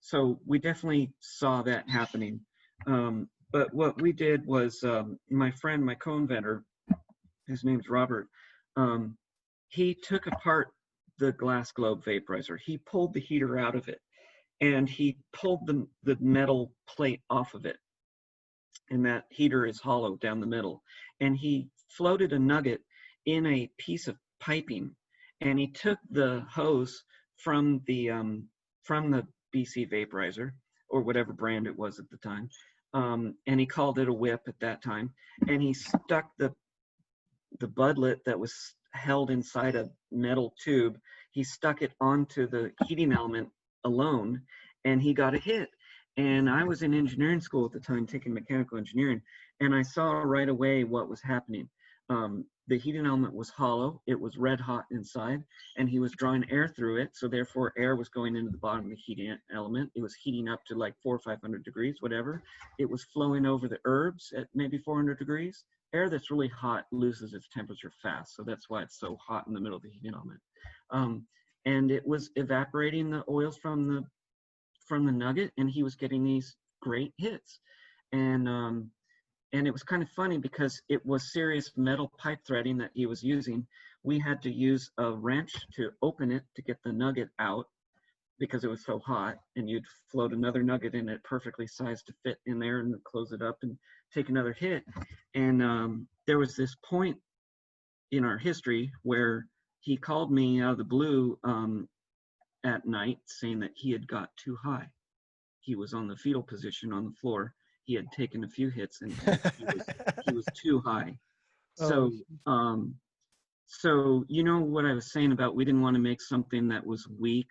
So we definitely saw that happening. But what we did was, my friend, my co-inventor, his name's Robert, he took apart the glass globe vaporizer. He pulled the heater out of it, and he pulled the metal plate off of it. And that heater is hollow down the middle. And he floated a nugget in a piece of piping, and he took the hose from the BC vaporizer, or whatever brand it was at the time, and he called it a whip at that time, and he stuck the budlet that was held inside a metal tube, he stuck it onto the heating element alone, and he got a hit. And I was in engineering school at the time, taking mechanical engineering, and I saw right away what was happening. The heating element was hollow, it was red hot inside, and he was drawing air through it, so therefore air was going into the bottom of the heating element. It was heating up to like 400 or 500 degrees, whatever. It was flowing over the herbs at maybe 400 degrees. Air that's really hot loses its temperature fast, so that's why it's so hot in the middle of the heating element. And it was evaporating the oils from the nugget, and he was getting these great hits. And it was kind of funny because it was serious metal pipe threading that he was using. We had to use a wrench to open it to get the nugget out because it was so hot, and you'd float another nugget in it perfectly sized to fit in there and close it up and take another hit. And there was this point in our history where he called me out of the blue at night saying that he had got too high. He was on the fetal position on the floor. He had taken a few hits, and he was too high. So, so you know what I was saying about we didn't want to make something that was weak,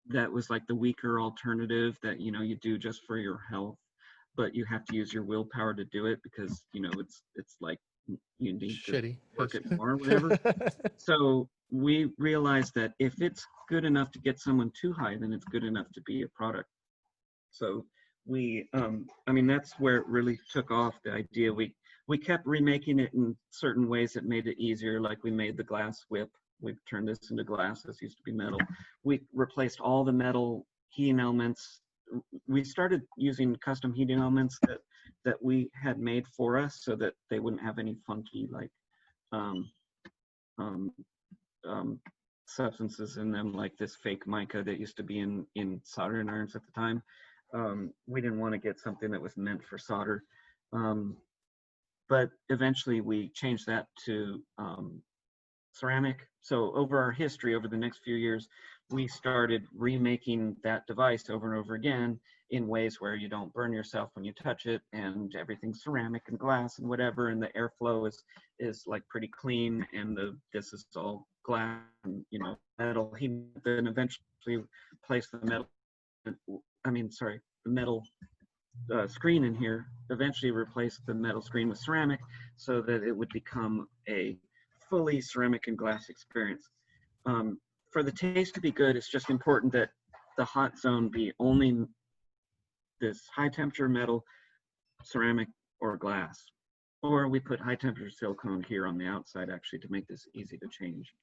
that was like the weaker alternative that, you know, you do just for your health, but you have to use your willpower to do it because, you know, it's like you need to work it more or whatever. So we realized that if it's good enough to get someone too high, then it's good enough to be a product. So we, I mean, that's where it really took off, the idea. We kept remaking it in certain ways that made it easier, like we made the glass whip. We've turned this into glass. This used to be metal. We replaced all the metal heating elements. We started using custom heating elements that we had made for us so that they wouldn't have any funky like substances in them, like this fake mica that used to be in soldering irons at the time. We didn't want to get something that was meant for solder. But eventually we changed that to ceramic. So over our history, over the next few years, we started remaking that device over and over again in ways where you don't burn yourself when you touch it, and everything's ceramic and glass and whatever, and the airflow is like pretty clean, and this is all glass and, you know, metal. He then eventually placed the metal, the metal screen in here, eventually replaced the metal screen with ceramic so that it would become a fully ceramic and glass experience. For the taste to be good, it's just important that the hot zone be only this high temperature metal, ceramic, or glass. Or we put high temperature silicone here on the outside actually to make this easy to change.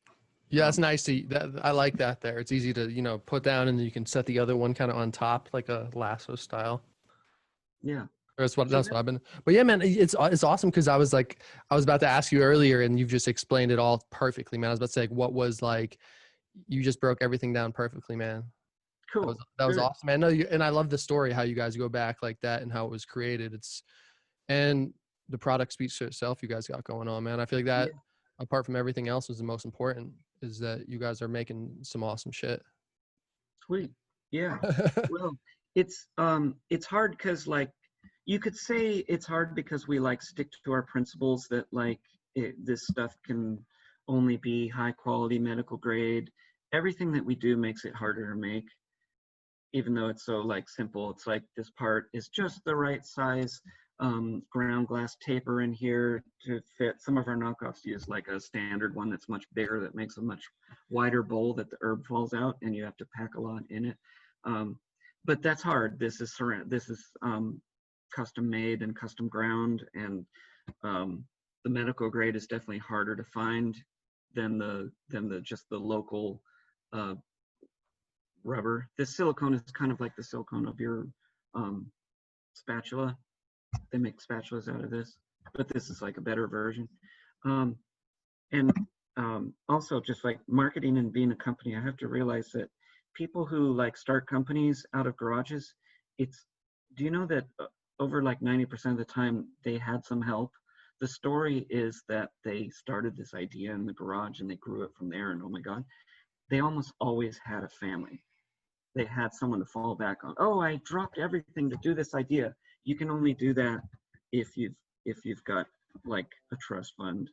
Yeah, it's nice to I like that there. It's easy to, you know, put down, and then you can set the other one kind of on top like a lasso style. Yeah. That's what I've been. But yeah, man, it's awesome because I was about to ask you earlier, and you've just explained it all perfectly, man. I was about to say, like, what was like, you just broke everything down perfectly, man. Cool. That was awesome, man. No, and I love the story how you guys go back like that and how it was created. And the product speaks to itself. You guys got going on, man. I feel like that, Yeah, apart from everything else, is the most important. Is that you guys are making some awesome shit. sweet. Yeah. Well, it's hard because like you could say it's hard because we like stick to our principles that like this stuff can only be high quality medical grade. Everything that we do makes it harder to make, even though it's so like simple. It's like this part is just the right size ground glass taper in here to fit. Some of our knockoffs use like a standard one that's much bigger that makes a much wider bowl that the herb falls out and you have to pack a lot in it. But that's hard. This is custom made and custom ground, and the medical grade is definitely harder to find than the just the local uh, rubber. This silicone is kind of like the silicone of your spatula. They make spatulas out of this, but this is like a better version. Um, and also just like marketing and being a company, I have to realize that people who like start companies out of garages, do you know that over like 90% of the time they had some help? The story is that they started this idea in the garage and they grew it from there, and oh my God, they almost always had a family. They had someone to fall back on. Oh, I dropped everything to do this idea. You can only do that if you've got like a trust fund.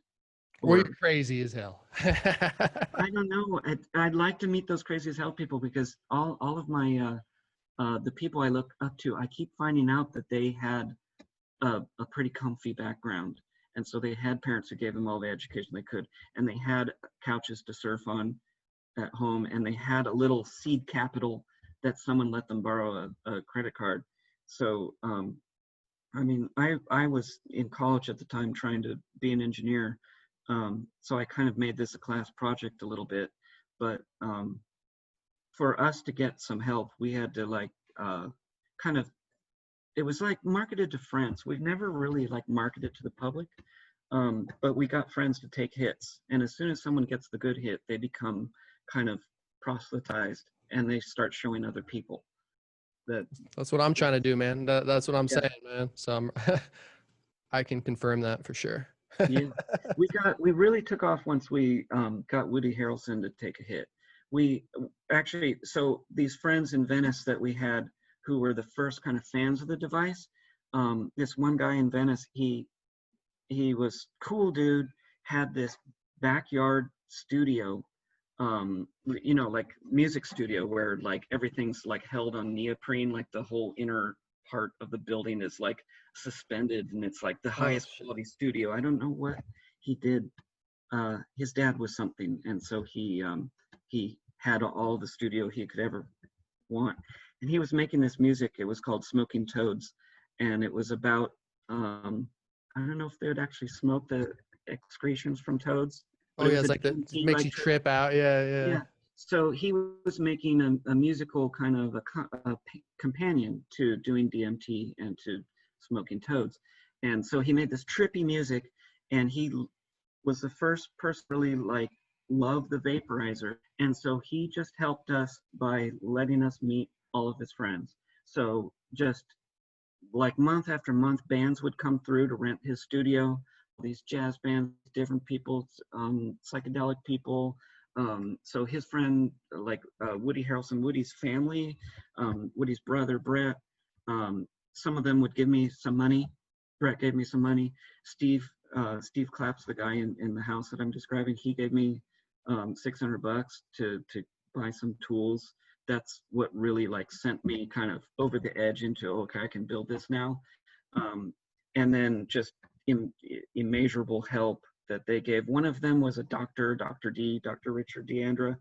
Or Or you're crazy as hell. I don't know. I'd like to meet those crazy as hell people, because all of my the people I look up to, I keep finding out that they had a pretty comfy background, and so they had parents who gave them all the education they could, and they had couches to surf on at home, and they had a little seed capital that someone let them borrow a credit card. So I mean, I was in college at the time trying to be an engineer, so I kind of made this a class project a little bit. But for us to get some help, we had to like kind of, it was like marketed to friends. We've never really like marketed to the public, but we got friends to take hits. And as soon as someone gets the good hit, they become kind of proselytized and they start showing other people that. That's what I'm trying to do, man. That's what I'm Yeah. saying, man. So I can confirm that for sure. Yeah, we really took off once we got Woody Harrelson to take a hit. We actually, so these friends in Venice that we had who were the first kind of fans of the device. This one guy in Venice, he was cool dude, had this backyard studio, like music studio where like everything's like held on neoprene, like the whole inner part of the building is like suspended, and it's like the Oh, highest quality studio. I don't know what he did. His dad was something, and so he had all the studio he could ever want, and he was making this music. It was called Smoking Toads, and it was about I don't know if they would actually smoke the excretions from toads, but oh it yeah, was it's a like that DMT, makes like you trip out. Yeah, yeah. yeah. So he was making a musical kind of a companion to doing DMT and to Smoking Toads. And so he made this trippy music, and he was the first person really like love the vaporizer. And so he just helped us by letting us meet all of his friends. So just like month after month, bands would come through to rent his studio. These jazz bands, different people, psychedelic people. So his friend, like Woody Harrelson, Woody's family, Woody's brother Brett. Some of them would give me some money. Brett gave me some money. Steve Claps, the guy in the house that I'm describing, he gave me $600 to buy some tools. That's what really like sent me kind of over the edge into, okay, I can build this now. And then just immeasurable help that they gave. One of them was a doctor, Dr. Richard D'Andrea.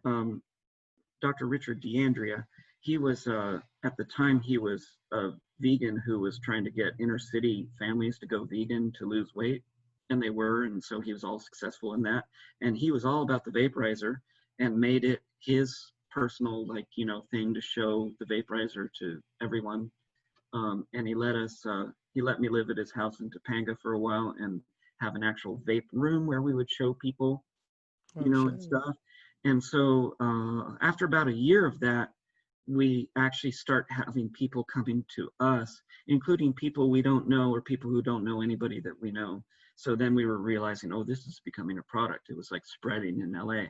Dr. Richard D'Andrea, he was, at the time, he was a vegan who was trying to get inner city families to go vegan to lose weight, and they were, and so he was all successful in that. And he was all about the vaporizer and made it his personal, like, thing to show the vaporizer to everyone. And he let me live at his house in Topanga for a while and have an actual vape room where we would show people, Oh and shit. stuff. And so after about a year of that, we actually start having people coming to us, including people we don't know or people who don't know anybody that we know. So then we were realizing, oh, this is becoming a product. It was like spreading in LA.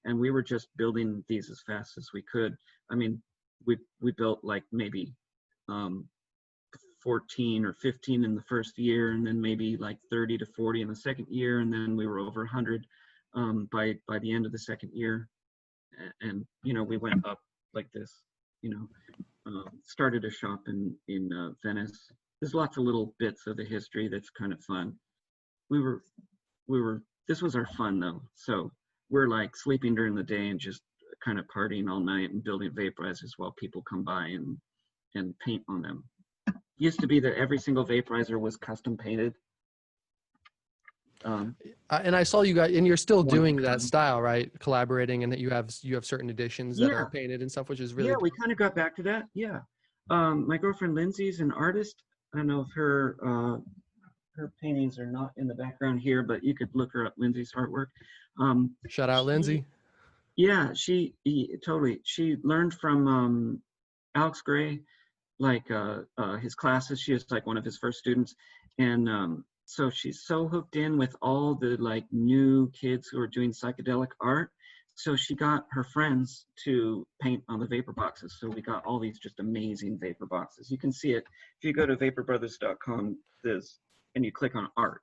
And we were just building these as fast as we could. I mean, we built like maybe 14 or 15 in the first year, and then maybe like 30 to 40 in the second year. And then we were over 100 by the end of the second year. And, you know, we went up like this, you know, started a shop in Venice. There's lots of little bits of the history that's kind of fun. This was our fun though. So we're like sleeping during the day and just kind of partying all night and building vaporizers while people come by and paint on them. Used to be that every single vaporizer was custom painted. And I saw you guys, and you're still doing that style, right? Collaborating, and that you have certain editions that are painted and stuff, which is really we kind of got back to that. Yeah, my girlfriend Lindsay's an artist. I don't know if her paintings are not in the background here, but you could look her up. Lindsay's artwork. Shout out Lindsay. Yeah, totally. She learned from Alex Gray, like his classes. She was like one of his first students, and so she's so hooked in with all the like new kids who are doing psychedelic art. So she got her friends to paint on the vapor boxes. So we got all these just amazing vapor boxes. You can see it if you go to vaporbrothers.com. And you click on art.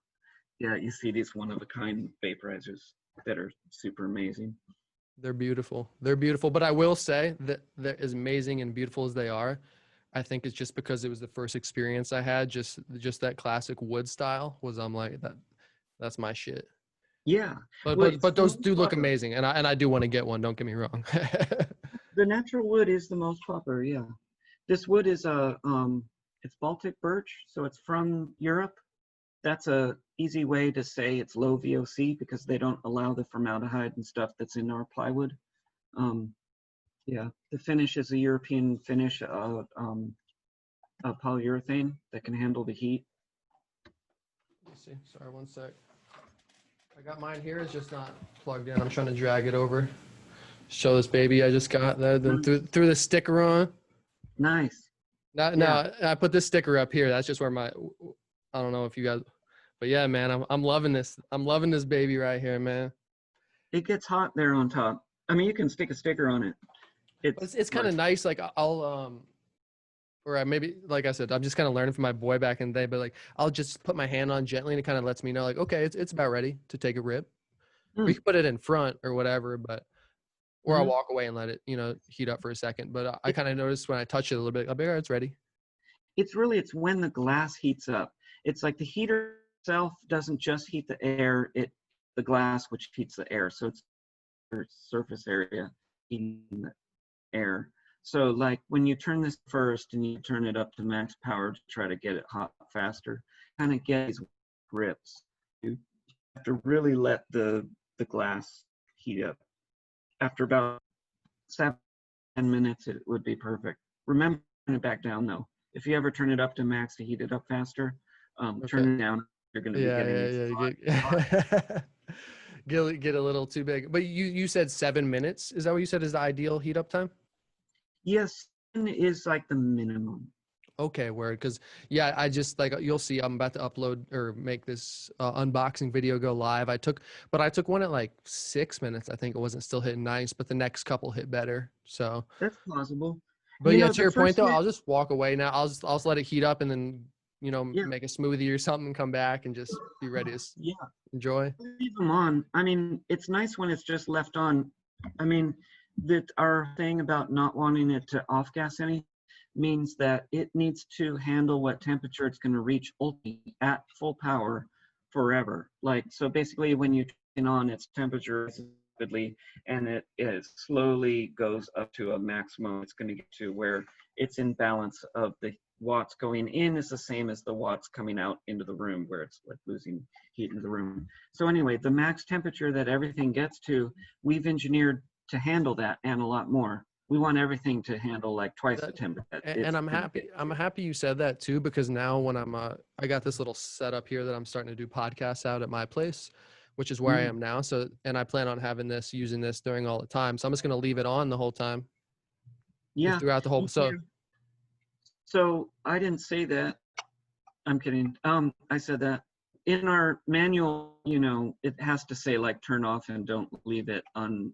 Yeah, you see these one-of-a-kind vaporizers that are super amazing. They're beautiful. They're beautiful. But I will say that they're as amazing and beautiful as they are. I think it's just because it was the first experience I had. Just that classic wood style was. I'm like that's my shit. Yeah. But those do look amazing, and I do want to get one. Don't get me wrong. The natural wood is the most proper. Yeah. This wood is it's Baltic birch, so it's from Europe. That's a easy way to say it's low VOC because they don't allow the formaldehyde and stuff that's in our plywood. Yeah, the finish is a European finish, a polyurethane that can handle the heat. Let me see. Sorry, one sec. I got mine here. It's just not plugged in. I'm trying to drag it over. Show this baby I just got. Then threw the sticker on. Nice. No, I put this sticker up here. That's just where I don't know if you guys, but yeah, man, I'm loving this. I'm loving this baby right here, man. It gets hot there on top. I mean, you can stick a sticker on it. It's kind of nice. Like I'll, or maybe, like I said, I'm just kind of learning from my boy back in the day, but like, I'll just put my hand on gently and it kind of lets me know like, okay, it's about ready to take a rip. We can put it in front or whatever, or I'll walk away and let it, heat up for a second. But I kind of noticed when I touch it a little bit, I'll be, all right, it's ready. It's when the glass heats up. It's like the heater itself doesn't just heat the air, the glass which heats the air. So it's surface area heating the air. So like when you turn this first and you turn it up to max power to try to get it hot faster, kind of get these rips. You have to really let the glass heat up. After about 7 minutes, it would be perfect. Remember, turn it back down though. If you ever turn it up to max to heat it up faster, turn it down. You're going to be getting get a little too big. But you said 7 minutes. Is that what you said is the ideal heat up time? Yes, is like the minimum. Okay, word. Because I just like you'll see. I'm about to upload or make this unboxing video go live. I took one at like 6 minutes. I think it wasn't still hitting nice, but the next couple hit better. So that's plausible. But to your point though, I'll just walk away now. I'll just let it heat up and then make a smoothie or something, come back and just be ready to enjoy. Leave them on. I mean, it's nice when it's just left on. I mean, our thing about not wanting it to off gas anything means that it needs to handle what temperature it's going to reach ultimately at full power forever. Like, so basically when you turn on its temperature rapidly and it slowly goes up to a maximum, it's going to get to where it's in balance of the watts going in is the same as the watts coming out into the room, where it's like losing heat into the room. So anyway, the max temperature that everything gets to, we've engineered to handle that and a lot more. We want everything to handle like twice the temperature. And I'm happy you said that too, because now when I got this little setup here that I'm starting to do podcasts out at my place, which is where I am now. So, and I plan on using this during all the time. So I'm just going to leave it on the whole time. Yeah. throughout the whole. So So I didn't say that. I'm kidding. I said that in our manual, you know, it has to say like turn off and don't leave it on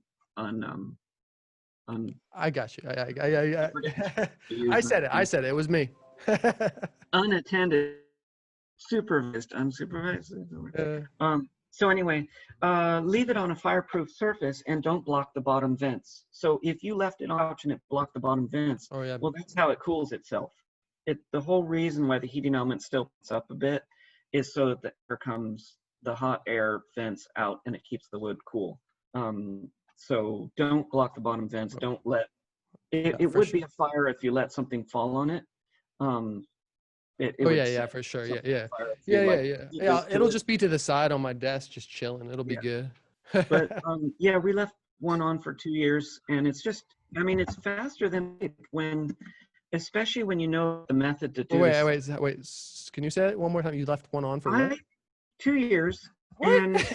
I got you. use I said it. I said it. It was me. unattended, supervised, unsupervised. So anyway, leave it on a fireproof surface and don't block the bottom vents. So if you left it on the couch and it blocked the bottom vents, Oh yeah. well, that's how it cools itself. The whole reason why the heating element still puts up a bit is so that the hot air vents out and it keeps the wood cool. So don't block the bottom vents. Don't let it. It would be a fire if you let something fall on it. Yeah, for sure. Yeah. It'll just be to the side on my desk, just chilling. It'll be good. But yeah, we left one on for 2 years, and it's just, I mean, it's faster than especially when you know the method to do. Wait. Can you say it one more time? You left one on for what? 2 years. What? And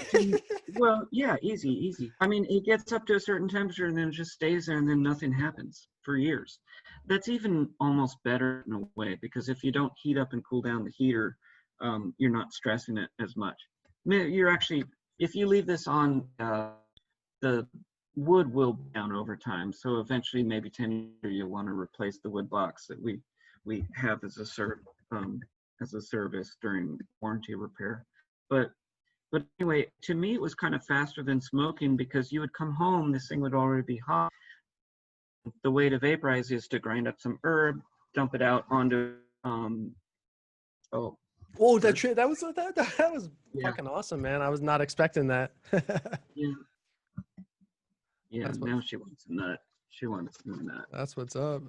well, yeah, easy. I mean, it gets up to a certain temperature and then it just stays there and then nothing happens for years. That's even almost better in a way, because if you don't heat up and cool down the heater, you're not stressing it as much. You're actually, if you leave this on, the wood will be down over time. So eventually, maybe 10 years, you'll want to replace the wood box that we have as a service during warranty repair. But anyway, to me, it was kind of faster than smoking, because you would come home, this thing would already be hot. The way to vaporize is to grind up some herb, dump it out onto, that was fucking awesome, man. I was not expecting that. Yeah, now she wants a nut. She wants a nut. That's what's up.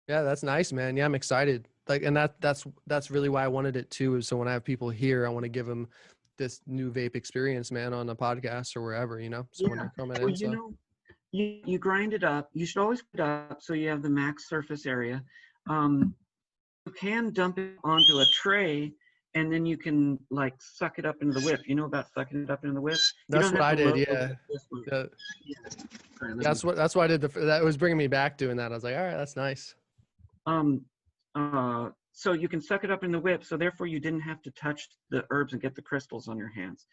Yeah, that's nice, man. Yeah, I'm excited. Like, and that's really why I wanted it too. Is so when I have people here, I want to give them this new vape experience, man, on a podcast or wherever, you know. So when they're coming in, you know, you grind it up. You should always put it up so you have the max surface area. You can dump it onto a tray, and then you can like suck it up into the whip. You know about sucking it up into the whip? That's what I did. Yeah. That's why I did. That was bringing me back doing that. I was like, all right, that's nice. So you can suck it up in the whip, so therefore you didn't have to touch the herbs and get the crystals on your hands.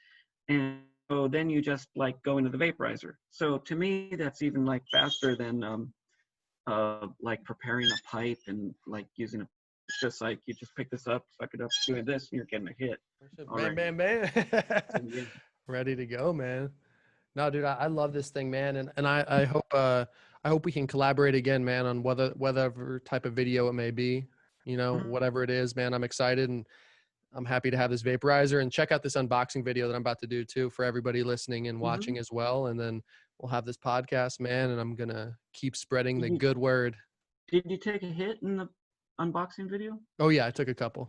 And so then you just like go into the vaporizer. So to me, that's even like faster than like preparing a pipe and like using it's just like you just pick this up, suck it up, doing this, and you're getting a hit. Bam. Ready to go, man. No, dude, I love this thing, man. And I hope we can collaborate again, man, on whatever type of video it may be, you know, whatever it is, man. I'm excited and I'm happy to have this vaporizer, and check out this unboxing video that I'm about to do too for everybody listening and watching as well. And then we'll have this podcast, man, and I'm going to keep spreading the good word. Did you take a hit in the unboxing video? Oh yeah, I took a couple.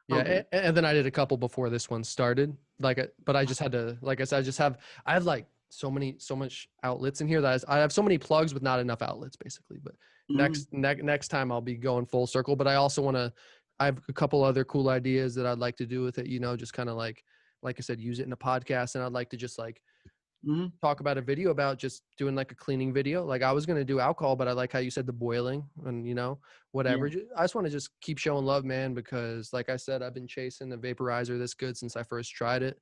Yeah, okay. And then I did a couple before this one started. But I just had to, like I said, I have like so much outlets in here that I have so many plugs with not enough outlets, basically. But next time I'll be going full circle. But I also I have a couple other cool ideas that I'd like to do with it. You know, just kind of like I said, use it in a podcast, and I'd like to just like talk about a video about just doing like a cleaning video. Like I was going to do alcohol, but I like how you said the boiling and, you know, whatever. Yeah. I just want to just keep showing love, man, because like I said, I've been chasing a vaporizer this good since I first tried it.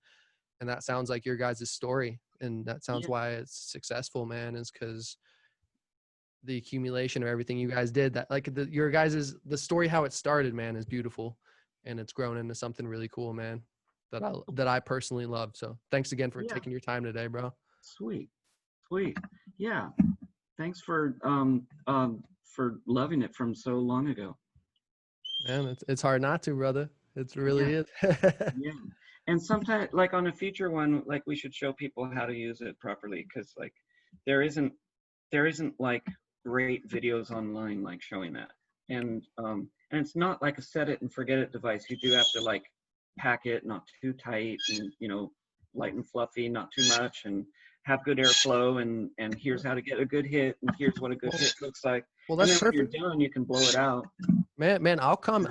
And that sounds like your guys' story. And that sounds why it's successful, man, is because the accumulation of everything you guys did, that like your guys' the story, how it started, man, is beautiful. And it's grown into something really cool, man, that I personally love. So thanks again for taking your time today, bro. Sweet. Yeah. Thanks for loving it from so long ago. Man, it's hard not to, brother. It really is. Yeah. And sometimes like on a future one, like we should show people how to use it properly. 'Cause like there isn't like great videos online, like showing that. And it's not like a set it and forget it device. You do have to like pack it not too tight, and you know, light and fluffy, not too much, and have good airflow, and here's how to get a good hit, and here's what a good hit looks like. Well, that's perfect. When you're done, you can blow it out. Man, I'll come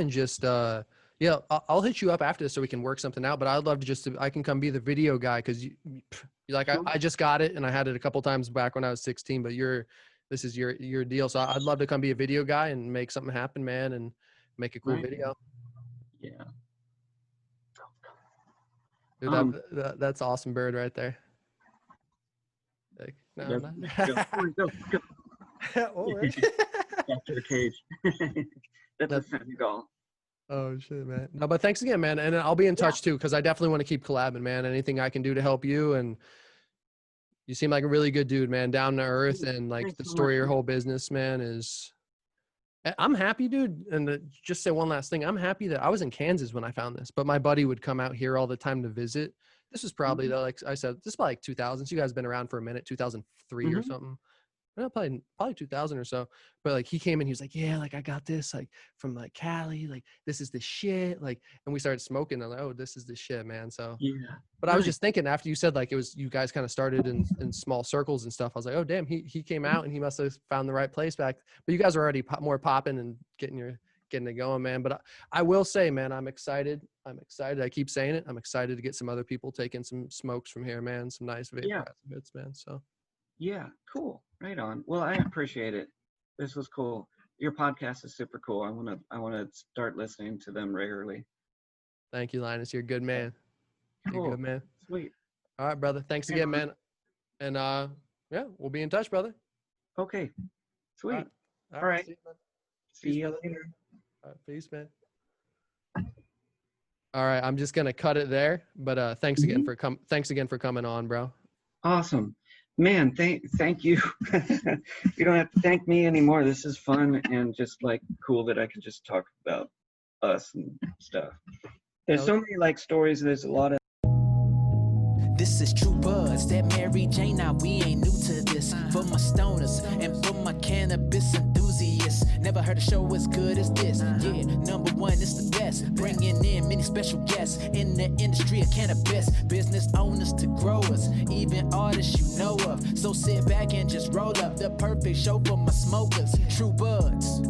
and just I'll hit you up after this so we can work something out. But I'd love to I can come be the video guy, because you like I just got it and I had it a couple times back when I was 16. But this is your deal. So I'd love to come be a video guy and make something happen, man, and make a cool Right. video. Yeah. Dude, that's awesome bird right there. Like, no, Go, no. go, go. Oh, right. After the cage. That's a senegal. Oh shit, man. No, but thanks again, man. And I'll be in touch too, because I definitely want to keep collabing, man. Anything I can do to help you. And you seem like a really good dude, man, down to earth. And like Thanks the so story of your much. whole business, man, is I'm happy, dude. And just say one last thing. I'm happy that I was in Kansas when I found this, but my buddy would come out here all the time to visit. This was probably like I said, this is probably like 2000s. You guys have been around for a minute, 2003 or something. Well, probably 2000 or so. But like he came in, he was like, yeah, like I got this like from like Cali, like this is the shit. Like, and we started smoking. I'm like, oh, this is the shit, man. So Yeah. but I was just thinking after you said like it was you guys kind of started in small circles and stuff. I was like, oh damn, he came out and he must have found the right place back. But you guys are already more popping and getting it going, man. But I will say, man, I'm excited. I keep saying it. I'm excited to get some other people taking some smokes from here, man. Some nice vape hits, man. So yeah, cool. Right on. Well, I appreciate it. This was cool. Your podcast is super cool. I wanna start listening to them regularly. Thank you, Linus. You're a good man. Cool. You're a good man. Sweet. All right, brother. Thanks again, man. And yeah, we'll be in touch, brother. Okay. Sweet. All right. See you See you brother. later. All right, peace, man. All right, I'm just gonna cut it there. But thanks again for coming on, bro. Awesome. Man, thank you. You don't have to thank me anymore. This is fun and just like cool that I can just talk about us and stuff. There's so many like stories. There's a lot of. This is True Buds, that Mary Jane. Now we ain't new to this. For my stoners and for my cannabis enthusiasts, never heard a show as good as this. Yeah, number one, it's the best. Bringing in many special guests in the industry of cannabis, business owners to growers, even artists you know of. So sit back and just roll up the perfect show for my smokers. True Buds.